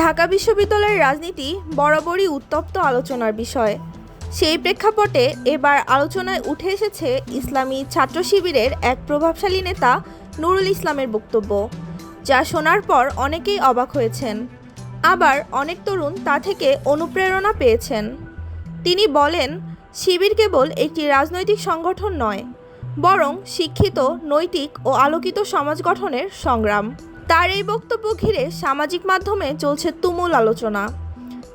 ঢাকা বিশ্ববিদ্যালয়ের রাজনীতি বরাবরই উত্তপ্ত আলোচনার বিষয়। সেই প্রেক্ষাপটে এবার আলোচনায় উঠে এসেছে ইসলামী ছাত্র শিবিরের এক প্রভাবশালী নেতা নুরুল ইসলামের বক্তব্য, যা শোনার পর অনেকেই অবাক হয়েছেন। আবার অনেক তরুণ তা থেকে অনুপ্রেরণা পেয়েছেন। তিনি বলেন, শিবির কেবল একটি রাজনৈতিক সংগঠন নয়, বরং শিক্ষিত, নৈতিক ও আলোকিত সমাজ গঠনের সংগ্রাম। তার এই বক্তব্য ঘিরে সামাজিক মাধ্যমে চলছে তুমুল আলোচনা।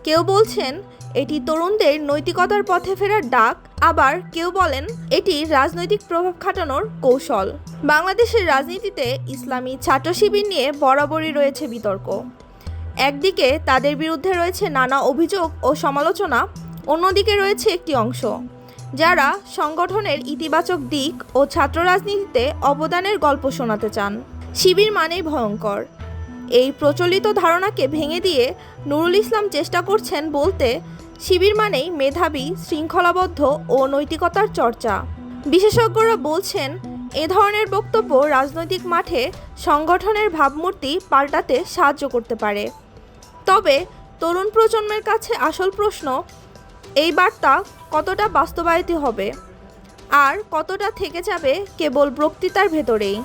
কেউ বলছেন এটি তরুণদের নৈতিকতার পথে ফেরার ডাক, আবার কেউ বলেন এটি রাজনৈতিক প্রভাব খাটানোর কৌশল। বাংলাদেশের রাজনীতিতে ইসলামী ছাত্র শিবির নিয়ে বরাবরই রয়েছে বিতর্ক। একদিকে তাদের বিরুদ্ধে রয়েছে নানা অভিযোগ ও সমালোচনা, অন্যদিকে রয়েছে একটি অংশ যারা সংগঠনের ইতিবাচক দিক ও ছাত্র রাজনীতিতে অবদানের গল্প শোনাতে চান। শিবির মানেই ভয়ঙ্কর, এই প্রচলিত ধারণাকে ভেঙে দিয়ে নুরুল ইসলাম চেষ্টা করছেন বলতে, শিবির মানেই মেধাবী, শৃঙ্খলাবদ্ধ ও নৈতিকতার চর্চা। বিশেষজ্ঞরা বলছেন, এ ধরনের বক্তব্য রাজনৈতিক মাঠে সংগঠনের ভাবমূর্তি পাল্টাতে সাহায্য করতে পারে। তবে তরুণ প্রজন্মের কাছে আসল প্রশ্ন, এই বার্তা কতটা বাস্তবায়িত হবে আর কতটা থেকে যাবে কেবল বক্তৃতার ভেতরেই।